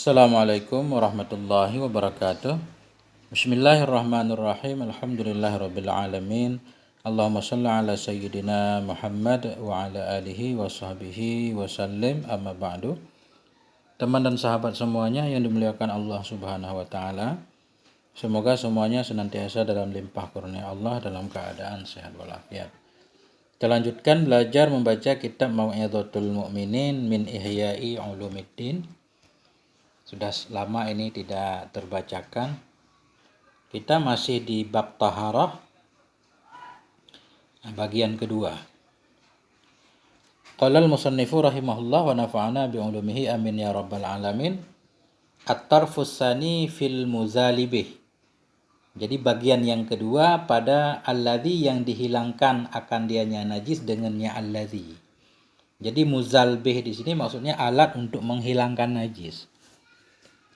Assalamualaikum warahmatullahi wabarakatuh. Bismillahirrahmanirrahim. Alhamdulillahirabbil alamin. Allahumma shalli ala sayyidina Muhammad wa ala alihi wa sahbihi wa sallim, amma ba'du. Teman dan sahabat semuanya yang dimuliakan Allah Subhanahu wa taala. Semoga semuanya senantiasa dalam limpah kurnia Allah dalam keadaan sehat walafiat. Kita lanjutkan belajar membaca kitab Mau'izatul Mu'minin min Ihya'i Ulumiddin. Sudah lama ini tidak terbacakan. Kita masih di bab taharah bagian kedua. Qala al-musannifu rahimahullah wa nafa'ana bi ulumihi amin ya rabbal alamin. At-tarfus tsani fil muzalibih. Jadi bagian yang kedua pada alladzi yang dihilangkan akan dianya najis dengannya alladzi. Jadi muzalbih di sini maksudnya alat untuk menghilangkan najis.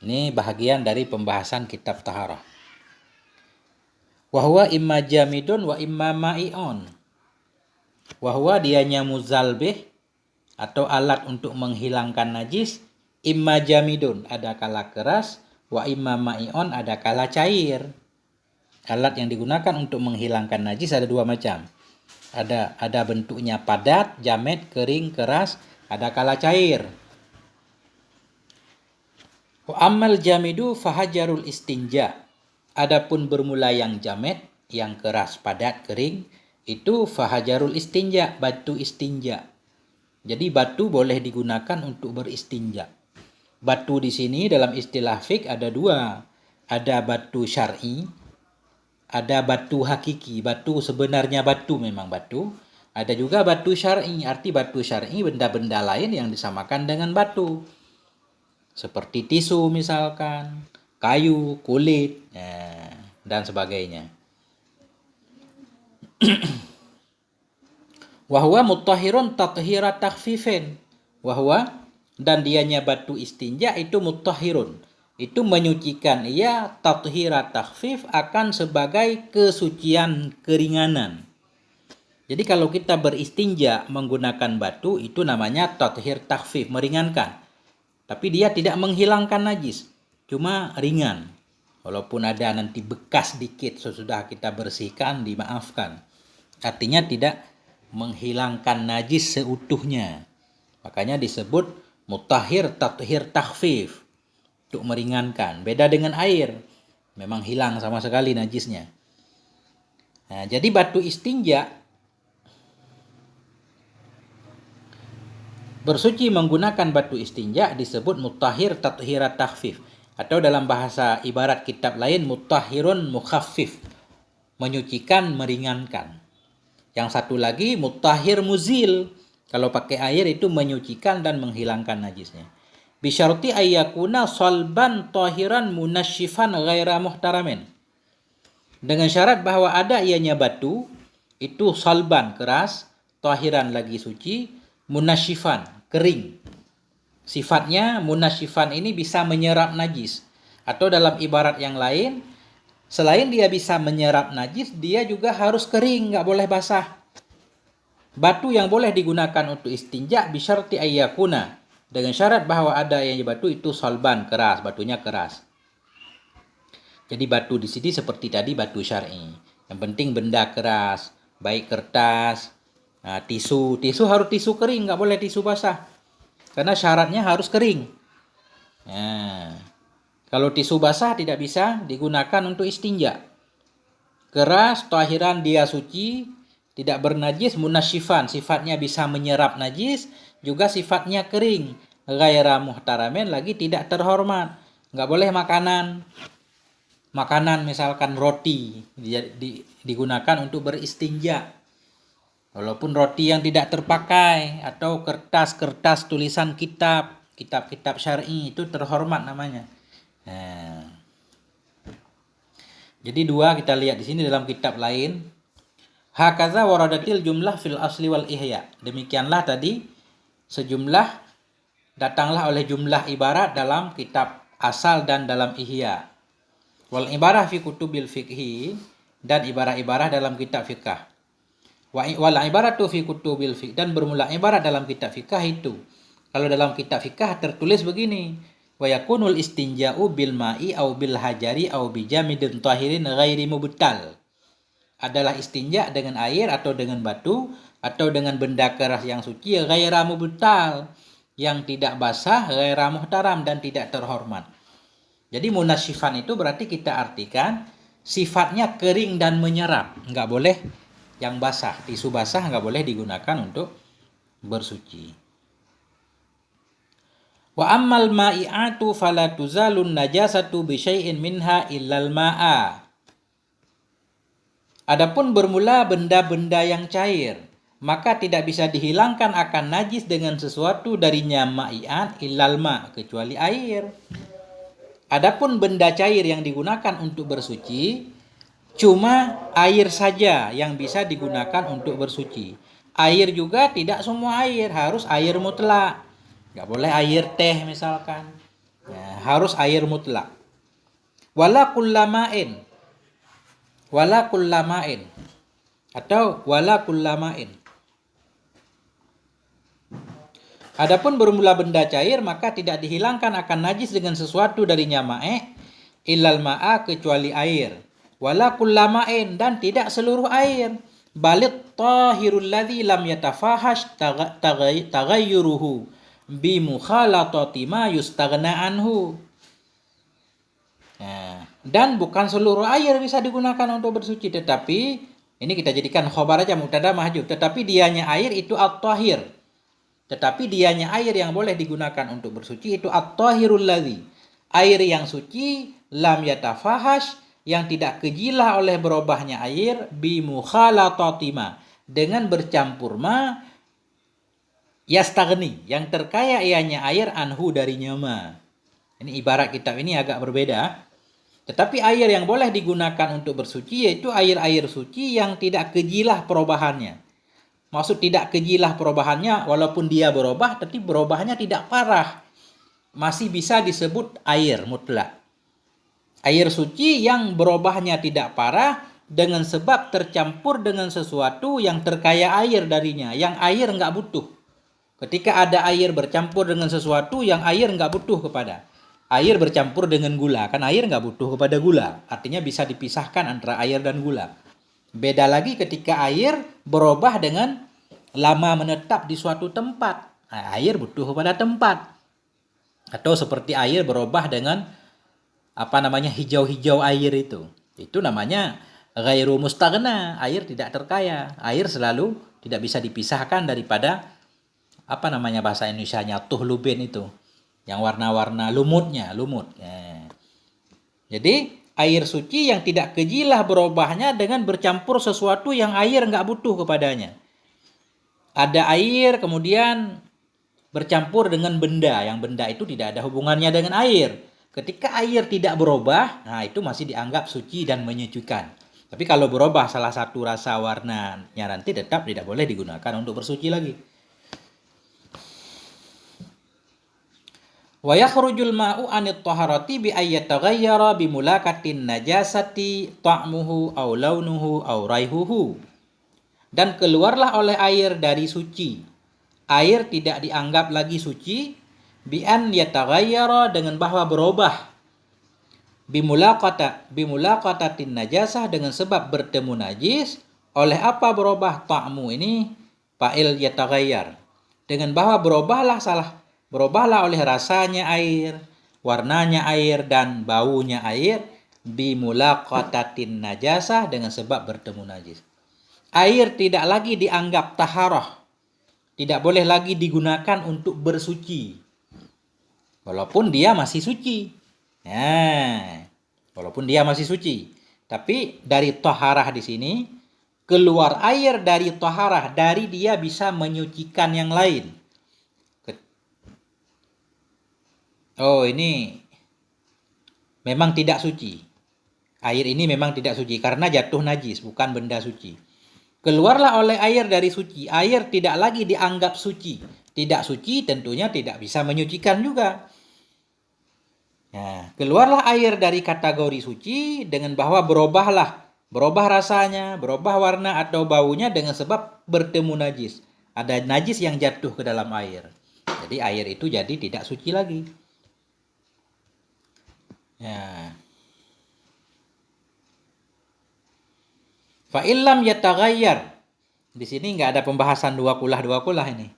Ini bahagian dari pembahasan kitab taharah. Wahwa imma jamidun wa imma ma'i'un. Wahwa dianya muzalbih atau alat untuk menghilangkan najis. Imma jamidun ada kala keras, wa imma ma'i'un ada kala cair. Alat yang digunakan untuk menghilangkan najis ada dua macam. Ada bentuknya padat, jamid, kering, keras, ada kala cair. Ammal jamidu fahajarul istinja. Adapun bermula yang jamid, yang keras, padat, kering, itu fahajarul istinja, batu istinja. Jadi batu boleh digunakan untuk beristinja. Batu di sini dalam istilah fiqh ada dua. Ada batu syar'i, ada batu hakiki. Batu sebenarnya batu memang batu. Ada juga batu syar'i, arti batu syar'i benda-benda lain yang disamakan dengan batu. Seperti tisu misalkan, kayu, kulit, dan sebagainya. Wahwa muttahirun tathira takhfifin. Wahwa dan dianya batu istinja itu muttahirun. Itu menyucikan ia tathira takhfif akan sebagai kesucian keringanan. Jadi kalau kita beristinja menggunakan batu itu namanya tathir takhfif, meringankan. Tapi dia tidak menghilangkan najis, cuma ringan. Walaupun ada nanti bekas dikit sesudah kita bersihkan, dimaafkan. Artinya tidak menghilangkan najis seutuhnya. Makanya disebut mutahhir tathhir takhfif, untuk meringankan. Beda dengan air, memang hilang sama sekali najisnya. Nah, jadi batu istinja bersuci menggunakan batu istinja disebut mutahhir tathhira takhfif, atau dalam bahasa ibarat kitab lain mutahhirun mukhaffif, menyucikan meringankan. Yang satu lagi mutahhir muzil, kalau pakai air itu menyucikan dan menghilangkan najisnya. Bisyarti ayyakuna salban tahiran munasyifan ghaira muhtaramin. Dengan syarat bahwa ada ianya batu itu salban keras, tahiran lagi suci, munasyifan, kering. Sifatnya munasyifan ini bisa menyerap najis. Atau dalam ibarat yang lain, selain dia bisa menyerap najis, dia juga harus kering, nggak boleh basah. Batu yang boleh digunakan untuk istinja bisyarti ayyakuna, dengan syarat bahwa ada yang batu itu salban, keras, batunya keras. Jadi batu di sini seperti tadi batu syar'i. Yang penting benda keras, baik kertas, tisu harus tisu kering, nggak boleh tisu basah. Karena syaratnya harus kering. Nah, kalau tisu basah tidak bisa digunakan untuk istinja. Keras, tahiran dia suci, tidak bernajis, munasyifan, sifatnya bisa menyerap najis, juga sifatnya kering. Ghaira muhtaramin, lagi tidak terhormat. Nggak boleh makanan misalkan roti digunakan untuk beristinja. Walaupun roti yang tidak terpakai atau kertas-kertas tulisan kitab-kitab syar'i itu terhormat namanya. Nah, jadi dua kita lihat di sini dalam kitab lain. Hakaza waradatil jumlah fil asli wal ihya. Demikianlah tadi sejumlah datanglah oleh jumlah ibarat dalam kitab asal dan dalam ihya. Wal ibarah fi kutubil fiqhi, dan ibarah-ibarah dalam kitab fikah. Wal ibaratu fi kutubil fiqh, dan bermula ibarat dalam kitab fikah itu. Kalau dalam kitab fikah tertulis begini, Wa yakunul istinja'u bil ma'i au bil hajari au bi jamidin tahirin ghairi mubtal. Adalah istinja dengan air atau dengan batu atau dengan benda keras yang suci ghaira mubtal, yang tidak basah, ghaira muhtaram, dan tidak terhormat. Jadi munasyifan itu berarti kita artikan sifatnya kering dan menyerap, nggak boleh yang basah. Tisu basah nggak boleh digunakan untuk bersuci. Wa ammal ma'i'atu fala tuzalun najasatu bi syai'in minha illal ma'a. Adapun bermula benda-benda yang cair, maka tidak bisa dihilangkan akan najis dengan sesuatu darinya ma'i'at illal ma', kecuali air. Adapun benda cair yang digunakan untuk bersuci, cuma air saja yang bisa digunakan untuk bersuci. Air juga tidak semua air, harus air mutlak. Nggak boleh air teh misalkan. Ya, harus air mutlak. Wala kullama'in atau wala kullama'in. Adapun bermula benda cair, maka tidak dihilangkan akan najis dengan sesuatu darinya ma'e illal ma'a, kecuali air. Wala kullama'in, dan tidak seluruh air. Balit tahirul ladzi lam yatafahash taghayyuruhu bi mukhalatati ma yustaghna anhu. Nah, dan bukan seluruh air bisa digunakan untuk bersuci, tetapi ini kita jadikan khobar aja, mubtada mahdzuf, tetapi dianya air itu at-tahir. Tetapi dianya air yang boleh digunakan untuk bersuci itu at-tahirul ladzi, air yang suci, lam yatafahash, yang tidak kejilah oleh berubahnya air, bi mukhalatati ma, dengan bercampur ma, yastaghni, yang terkaya ianya air, anhu, darinya ma. Ini ibarat kitab ini agak berbeda. Tetapi air yang boleh digunakan untuk bersuci yaitu air-air suci yang tidak kejilah perubahannya. Maksud tidak kejilah perubahannya, walaupun dia berubah, tapi berubahnya tidak parah. Masih bisa disebut air mutlak. Air suci yang berubahnya tidak parah dengan sebab tercampur dengan sesuatu yang terkaya air darinya, yang air nggak butuh. Ketika ada air bercampur dengan sesuatu yang air nggak butuh kepada. Air bercampur dengan gula, kan air nggak butuh kepada gula. Artinya bisa dipisahkan antara air dan gula. Beda lagi ketika air berubah dengan lama menetap di suatu tempat. Nah, air butuh kepada tempat. Atau seperti air berubah dengan hijau-hijau air itu. Itu namanya ghairu mustaghna, air tidak terkaya. Air selalu tidak bisa dipisahkan daripada bahasa Indonesianya tuhlubin itu. Yang warna-warna lumut. Ya. Jadi air suci yang tidak kejilah berubahnya dengan bercampur sesuatu yang air nggak butuh kepadanya. Ada air kemudian bercampur dengan benda, yang benda itu tidak ada hubungannya dengan air. Ketika air tidak berubah, nah itu masih dianggap suci dan menyucikan. Tapi kalau berubah salah satu rasa warnanya, nanti tetap tidak boleh digunakan untuk bersuci lagi. Wa yakhrujul ma'u 'anit taharati bi ayyataghayyara bi mulakatin najasati ta'muhu aw launuhu aw raihuhu. Dan keluarlah oleh air dari suci. Air tidak dianggap lagi suci bi an yataghayyara, dengan bahwa berubah. Bi mulaqatatin najasah, dengan sebab bertemu najis. Oleh apa berubah? Ta'mu ini fa'il yataghayyar. Dengan bahwa berubahlah oleh rasanya air, warnanya air, dan baunya air, bimulaqatatin najasah, dengan sebab bertemu najis. Air tidak lagi dianggap taharah, tidak boleh lagi digunakan untuk bersuci, walaupun dia masih suci. Walaupun dia masih suci, tapi dari taharah di sini keluar air dari taharah, dari dia bisa menyucikan yang lain. Oh, ini memang tidak suci. Air ini memang tidak suci karena jatuh najis, bukan benda suci. Keluarlah oleh air dari suci. Air tidak lagi dianggap suci. Tidak suci tentunya tidak bisa menyucikan juga. Nah, keluarlah air dari kategori suci dengan bahwa berubah rasanya, berubah warna atau baunya dengan sebab bertemu najis. Ada najis yang jatuh ke dalam air. Jadi air itu jadi tidak suci lagi. Ya. Fa illam yataghayyar. Di sini nggak ada pembahasan dua kulah ini.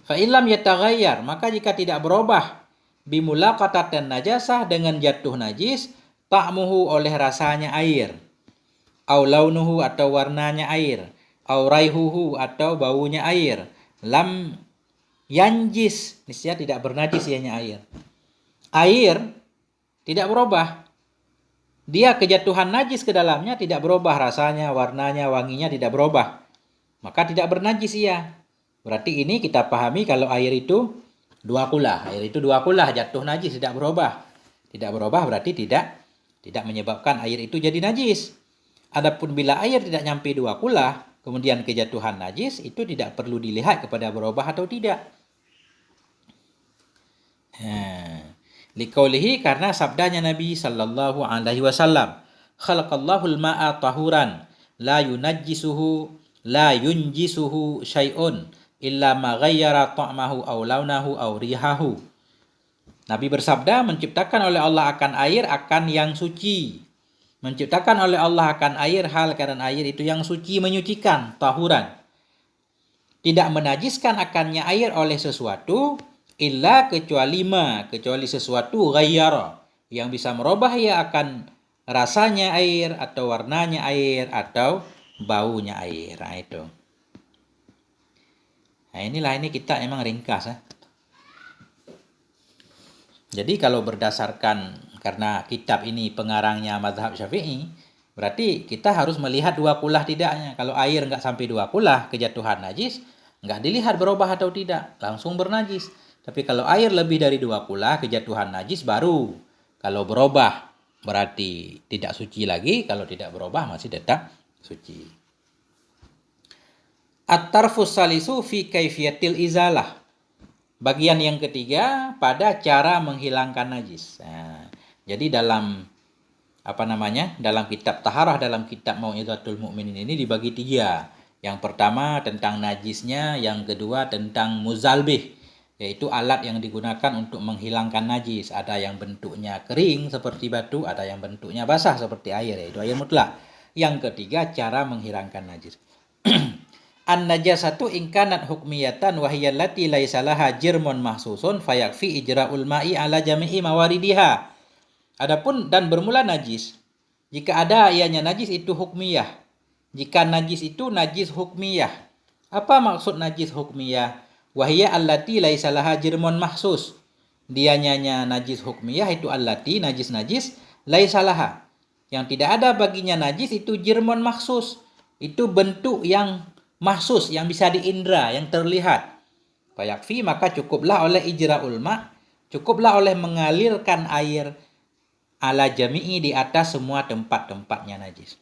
Fa illam yataghayyar, maka jika tidak berubah bimulaqatan najasah dengan jatuh najis, ta'muhu oleh rasanya air, au launuhu atau warnanya air, au raihuhu atau baunya air, lam yanjis, niscaya tidak bernajis ianya air. Air tidak berubah. Dia kejatuhan najis ke dalamnya tidak berubah, rasanya, warnanya, wanginya tidak berubah. Maka tidak bernajis ia. Berarti ini kita pahami kalau air itu dua kulah. Air itu dua kulah, jatuh najis, tidak berubah. Tidak berubah berarti tidak menyebabkan air itu jadi najis. Adapun bila air tidak nyampe dua kulah, kemudian kejatuhan najis, itu tidak perlu dilihat kepada berubah atau tidak. Liqaulihi, karena sabdanya Nabi sallallahu alaihi wasallam, khalaqallahu al-ma'a tahuran la yunjisuhu syai'un illa ma ghayyara ta'mahu aw launahu aw rihahu. Nabi bersabda, menciptakan oleh Allah akan air akan yang suci. Menciptakan oleh Allah akan air hal keadaan air itu yang suci, menyucikan, tahuran. Tidak menajiskan akannya air oleh sesuatu illa kecuali sesuatu ghayyara yang bisa merubah ia akan rasanya air atau warnanya air atau baunya air. Nah, itu. Nah, ini kita emang ringkas ya. Jadi kalau berdasarkan, karena kitab ini pengarangnya mazhab Syafi'i, berarti kita harus melihat dua kulah tidaknya. Kalau air nggak sampai dua kulah kejatuhan najis, nggak dilihat berubah atau tidak, langsung bernajis. Tapi kalau air lebih dari dua kulah kejatuhan najis baru. Kalau berubah berarti tidak suci lagi, kalau tidak berubah masih tetap suci. At-tarfus salisu fi kaifiyatil izalah. Bagian yang ketiga pada cara menghilangkan najis. Nah, jadi dalam dalam kitab taharah, dalam kitab Mau'izatul Mu'minin ini dibagi tiga. Yang pertama tentang najisnya, yang kedua tentang muzalbih, yaitu alat yang digunakan untuk menghilangkan najis. Ada yang bentuknya kering seperti batu, ada yang bentuknya basah seperti air, yaitu air mutlak. Yang ketiga cara menghilangkan najis. An-najasatu in kanat hukmiyatan wa hiya allati laisa laha jirmun mahsusun fayakfi ijra'ul ma'i ala jami'i mawaridiha. Adapun dan bermula najis jika ada ianya najis itu hukmiyah. Jika najis itu najis hukmiyah. Apa maksud najis hukmiyah? Wahiyya allati laisa laha jirmun mahsus. Dianya najis hukmiyah itu allati najis laisa laha. Yang tidak ada baginya najis itu jirmun mahsus. Itu bentuk yang mahsus, yang bisa diindra, yang terlihat. Fayakfi, maka cukuplah oleh ijra'ul ma', cukuplah oleh mengalirkan air ala jami'i di atas semua tempat-tempatnya najis.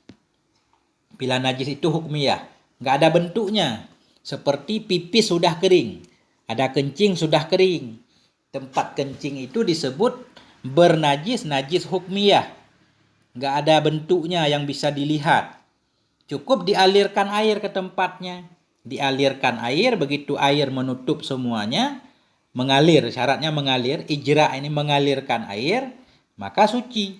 Bila najis itu hukmiyah, nggak ada bentuknya. Seperti pipis sudah kering, ada kencing sudah kering. Tempat kencing itu disebut bernajis, najis hukmiyah. Nggak ada bentuknya yang bisa dilihat. Cukup dialirkan air ke tempatnya. Dialirkan air, begitu air menutup semuanya, mengalir, syaratnya mengalir, ijra ini mengalirkan air, maka suci.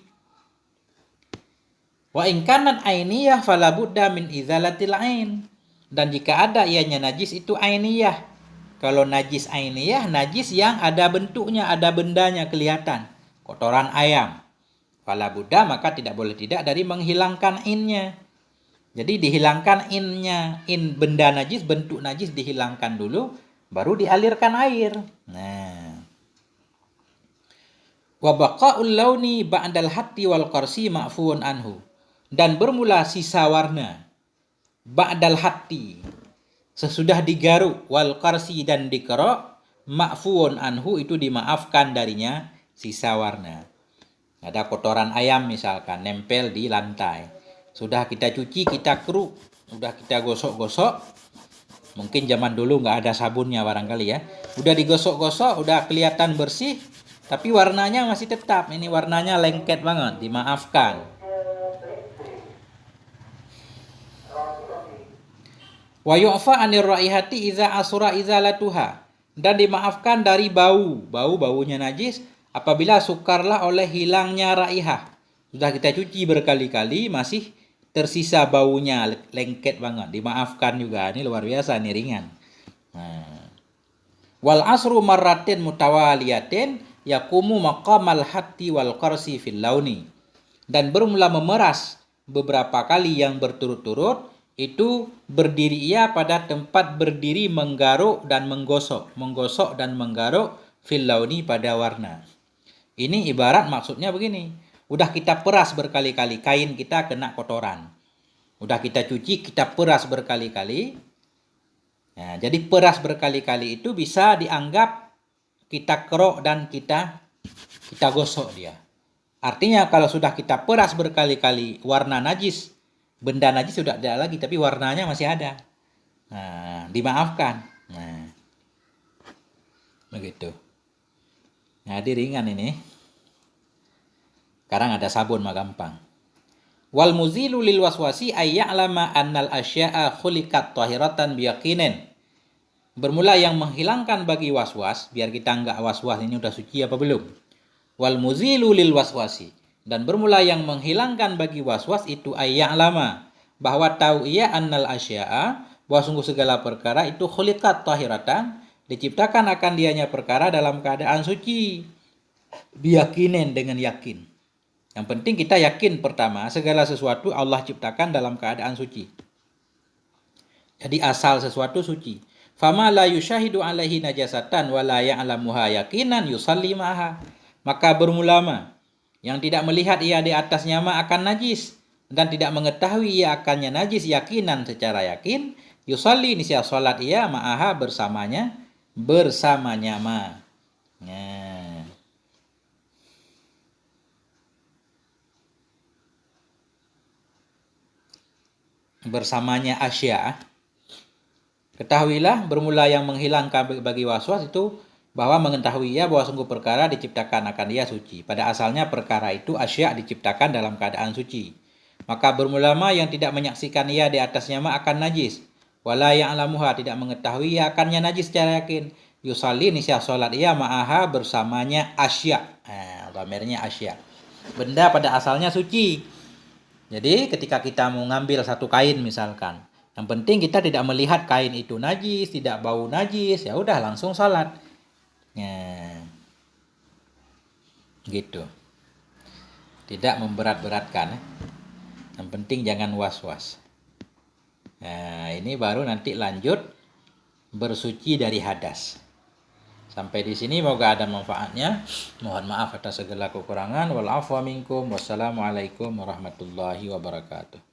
Wa in kanat ainiyah fala budda min izalatil ain. Dan jika ada ianya najis itu ainiyah. Kalau najis ainiyah, najis yang ada bentuknya, ada bendanya kelihatan. Kotoran ayam. Fala budda, maka tidak boleh tidak dari menghilangkan innya. Jadi dihilangkan innya, in benda najis, bentuk najis dihilangkan dulu, baru dialirkan air. Nah. Wa baqa'ul launi ba'dal hatti wal qarsi ma'fuun anhu. Dan bermula sisa warna ba'dal hatti, sesudah digaruk, wal qarsi dan dikerok, ma'fuun anhu itu dimaafkan darinya sisa warna. Ada kotoran ayam misalkan nempel di lantai. Sudah kita cuci, kita keruk, sudah kita gosok-gosok. Mungkin zaman dulu nggak ada sabunnya barangkali ya. Udah digosok-gosok, udah kelihatan bersih, tapi warnanya masih tetap. Ini warnanya lengket banget, dimaafkan. Wa yu'fa 'anir raihati idza asura izalatuha. Dan dimaafkan dari baunya najis apabila sukarlah oleh hilangnya raihah. Sudah kita cuci berkali-kali masih tersisa baunya, lengket banget. Dimaafkan juga. Ini luar biasa, ini ringan. Nah. Wal asru marratin mutawaliyatin yakumu maqamal hatti wal qarsi fil launi. Dan bermula memeras beberapa kali yang berturut-turut, itu berdiri ia pada tempat berdiri menggaruk dan menggosok dan menggaruk fil launi pada warna. Ini ibarat maksudnya begini. Udah kita peras berkali-kali, kain kita kena kotoran. Udah kita cuci, kita peras berkali-kali. Nah, jadi peras berkali-kali itu bisa dianggap kita kerok dan kita gosok dia. Artinya kalau sudah kita peras berkali-kali, warna najis, benda najis sudah tidak lagi, tapi warnanya masih ada. Nah, dimaafkan. Nah, begitu. Jadi ringan ini. Sekarang ada sabun mah gampang. Wal muzilu lil waswasi ay ya'lama annal asya'a khuliqat tahiratan biyaqinin. Bermula yang menghilangkan bagi waswas, biar kita enggak waswas ini udah suci apa belum. Wal muzilu lil waswasi, dan bermula yang menghilangkan bagi waswas itu ay ya'lama, bahwa tahu ia annal asya'a, bahwa sungguh segala perkara itu khuliqat tahiratan, diciptakan akan dianya perkara dalam keadaan suci. Biyaqinin, dengan yakin. Yang penting kita yakin pertama, segala sesuatu Allah ciptakan dalam keadaan suci. Jadi asal sesuatu suci. Fama la yushahidu alaihi najasatan wa la ya'lamuha yakinan yusalli ma'aha. Maka bermulama yang tidak melihat ia di atasnya ma akan najis dan tidak mengetahui ia akannya najis yakinan secara yakin, yusalli nisya salat ia ma'aha bersamanya ma. Nah. Bersamanya asya. Ketahuilah bermula yang menghilangkan bagi waswas itu bahwa mengetahui ia bahwa sungguh perkara diciptakan akan dia suci. Pada asalnya perkara itu asya diciptakan dalam keadaan suci. Maka bermula yang tidak menyaksikan ia di atasnya ma akan najis. Wala ya'lamuha, tidak mengetahui ia akannya najis secara yakin. Yusalli nisya salat ia ma'aha bersamanya asya. Dhamirnya asya. Benda pada asalnya suci. Jadi ketika kita mau ngambil satu kain misalkan, yang penting kita tidak melihat kain itu najis, tidak bau najis, ya udah langsung salat. Ya, gitu. Tidak memberat-beratkan. Yang penting jangan was-was. Nah, ini baru nanti lanjut bersuci dari hadas. Sampai di sini moga ada manfaatnya. Mohon maaf atas segala kekurangan. Wal afwa minkum. Wassalamualaikum warahmatullahi wabarakatuh.